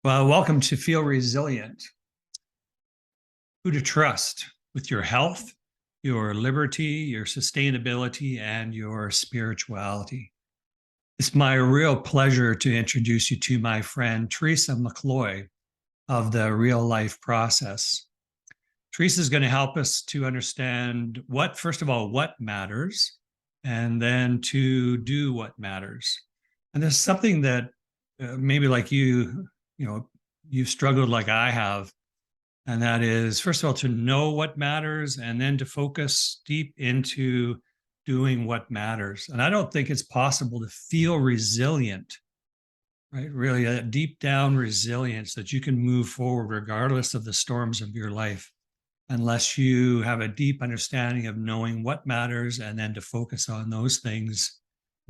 Well, welcome to Feel Resilient. Who to trust with your health, your liberty, your sustainability, and your spirituality. It's my real pleasure to introduce you to my friend Teresa McCloy of the Real Life Process. Teresa is going to help us to understand first of all, what matters, and then to do what matters. And there's something that maybe like you've struggled like I have. And that is, first of all, to know what matters and then to focus deep into doing what matters. And I don't think it's possible to feel resilient, right? Really, a deep down resilience that you can move forward regardless of the storms of your life, unless you have a deep understanding of knowing what matters and then to focus on those things,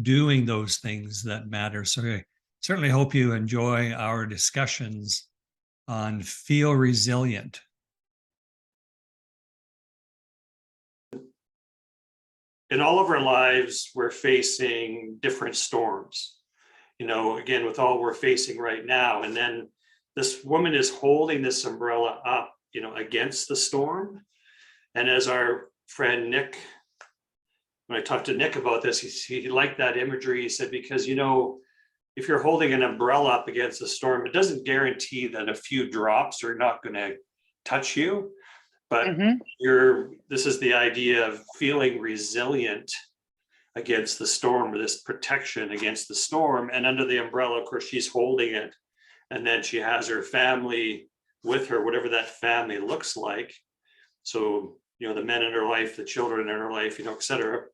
doing those things that matter. So I certainly hope you enjoy our discussions on Feel Resilient. In all of our lives, we're facing different storms, again, with all we're facing right now. And then this woman is holding this umbrella up, against the storm. And as our friend Nick, when I talked to Nick about this, he liked that imagery. He said, because, if you're holding an umbrella up against a storm, it doesn't guarantee that a few drops are not going to touch you. But this is the idea of feeling resilient against the storm, or this protection against the storm. And under the umbrella, of course, she's holding it. And then she has her family with her, whatever that family looks like. So, the men in her life, the children in her life, et cetera.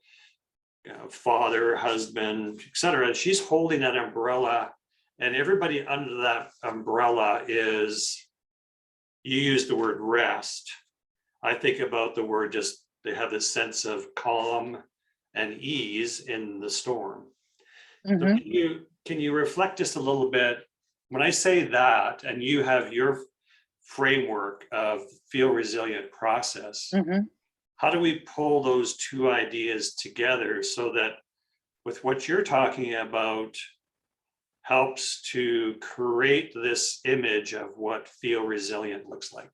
Father, husband, etc. And she's holding that umbrella, and everybody under that umbrella is, you use the word rest. I think about the word they have this sense of calm and ease in the storm. So can you reflect just a little bit when I say that, and you have your framework of Feel Resilient process? How do we pull those two ideas together so that with what you're talking about helps to create this image of what Feel Resilient looks like?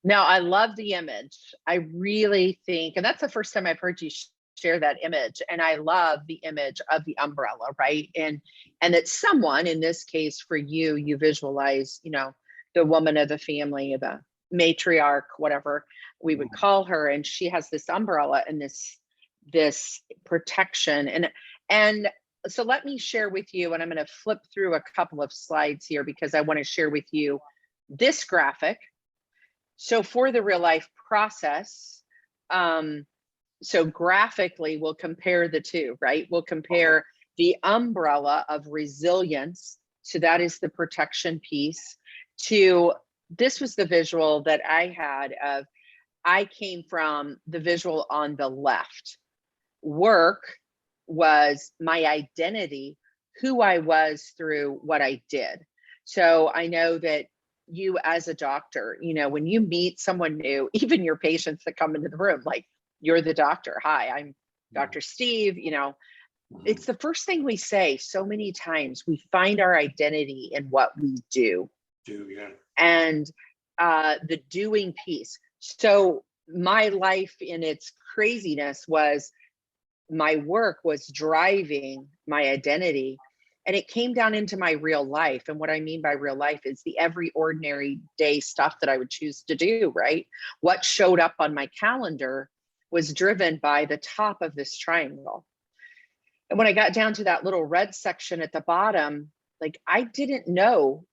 No, I love the image. I really think, and that's the first time I've heard you share that image. And I love the image of the umbrella, right? And that someone, in this case for you, you visualize, the woman of the family, the matriarch, whatever we would call her, and she has this umbrella and this protection. And so let me share with you, and I'm going to flip through a couple of slides here because I want to share with you this graphic. So for the real life process, so graphically we'll compare the two, right? We'll compare the umbrella of resilience, so that is the protection piece, to this was the visual that I had of, I came from the visual on the left. Work was my identity, who I was through what I did. So I know that you as a doctor, when you meet someone new, even your patients that come into the room, like, you're the doctor. Hi, I'm Dr. Steve. It's the first thing we say so many times. We find our identity in what we do. And the doing piece. So my life in its craziness was, my work was driving my identity, and it came down into my real life. And what I mean by real life is the every ordinary day stuff that I would choose to do, right? What showed up on my calendar was driven by the top of this triangle. And when I got down to that little red section at the bottom, like, I didn't know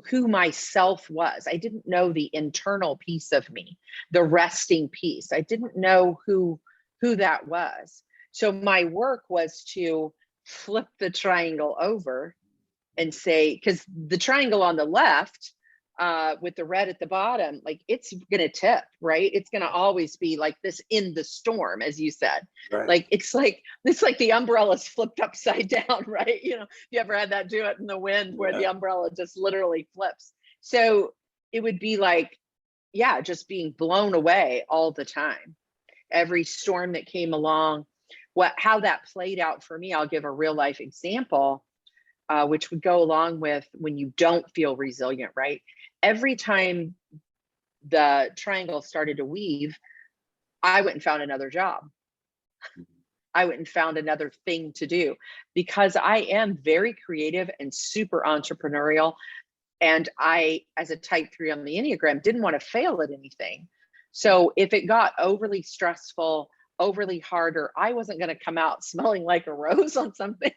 who myself was. I didn't know the internal piece of me, the resting piece. I didn't know who that was. So my work was to flip the triangle over and say, because the triangle on the left with the red at the bottom, like, it's gonna tip, right? It's gonna always be like this in the storm, as you said. Right. Like it's like the umbrella's flipped upside down, right? You ever had that do it in the wind where the umbrella just literally flips? So it would be like, just being blown away all the time. Every storm that came along, how that played out for me, I'll give a real life example. which would go along with when you don't feel resilient, right? Every time the triangle started to weave, I went and found another job. I went and found another thing to do because I am very creative and super entrepreneurial. And I, as a type 3 on the Enneagram, didn't want to fail at anything. So if it got overly stressful, overly harder, I wasn't going to come out smelling like a rose on something.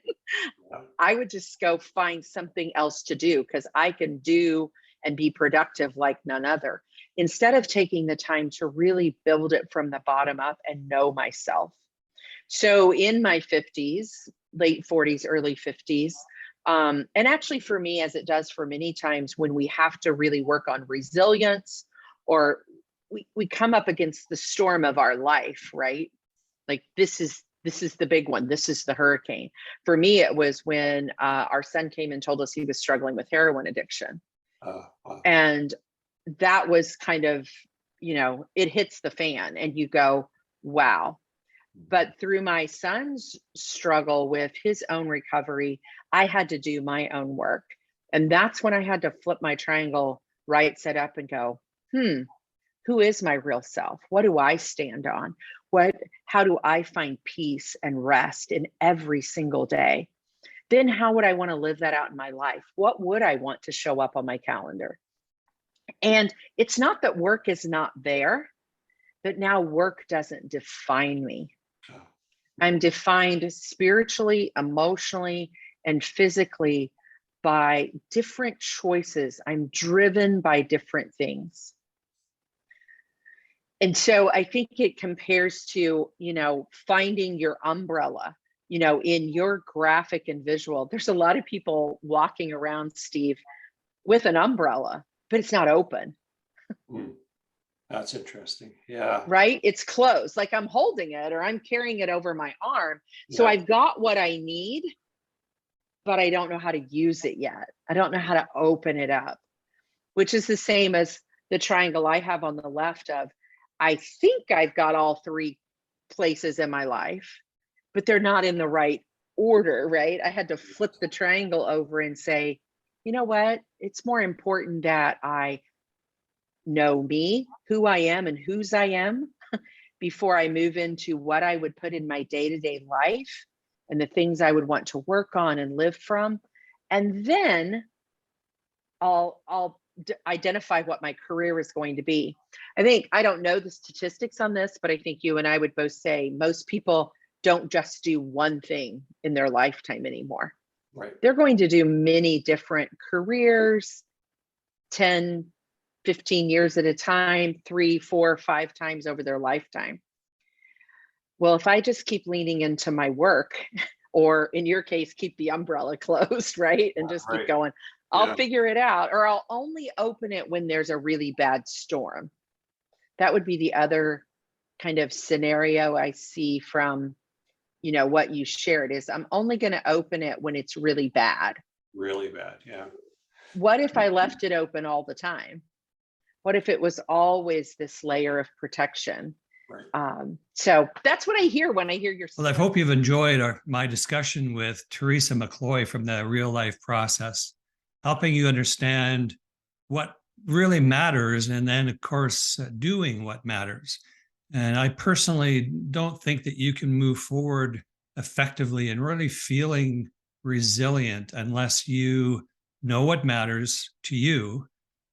I would just go find something else to do because I can do and be productive like none other, instead of taking the time to really build it from the bottom up and know myself. So in my 50s, late 40s, early 50s, and actually for me, as it does for many times when we have to really work on resilience, or we come up against the storm of our life, right? Like this is the big one. This is the hurricane. For me, it was when our son came and told us he was struggling with heroin addiction. Wow. And that was kind of, it hits the fan and you go, wow. But through my son's struggle with his own recovery, I had to do my own work. And that's when I had to flip my triangle right side up and go, who is my real self? What do I stand on? How do I find peace and rest in every single day? Then how would I want to live that out in my life? What would I want to show up on my calendar? And it's not that work is not there, but now work doesn't define me. I'm defined spiritually, emotionally, and physically by different choices. I'm driven by different things. And so I think it compares to, finding your umbrella, in your graphic and visual. There's a lot of people walking around, Steve, with an umbrella, but it's not open. That's interesting. Yeah. Right? It's closed. Like I'm holding it or I'm carrying it over my arm. So I've got what I need, but I don't know how to use it yet. I don't know how to open it up, which is the same as the triangle I have on the left of, I think I've got all three places in my life, but they're not in the right order, right? I had to flip the triangle over and say, you know what? It's more important that I know me, who I am and whose I am before I move into what I would put in my day-to-day life and the things I would want to work on and live from. And then I'll identify what my career is going to be. I don't know the statistics on this, but I think you and I would both say most people don't just do one thing in their lifetime anymore. Right. They're going to do many different careers, 10, 15 years at a time, 3, 4, 5 times over their lifetime. Well, if I just keep leaning into my work, or in your case, keep the umbrella closed, right? And just keep going, I'll figure it out, or I'll only open it when there's a really bad storm. That would be the other kind of scenario I see from, what you shared is I'm only going to open it when it's really bad. Really bad. Yeah. What if I left it open all the time? What if it was always this layer of protection? Right. So that's what I hear when I hear your story. Well, I hope you've enjoyed my discussion with Teresa McCloy from the Real Life Process, helping you understand what really matters and then, of course, doing what matters. And I personally don't think that you can move forward effectively and really feeling resilient unless you know what matters to you,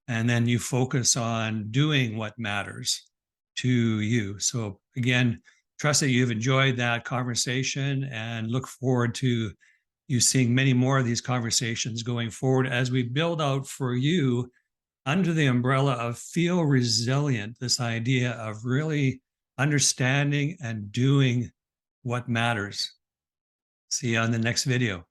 and then you focus on doing what matters to you. So again, trust that you've enjoyed that conversation and look forward to you seeing many more of these conversations going forward as we build out for you under the umbrella of feel resilient, this idea of really understanding and doing what matters. See you on the next video.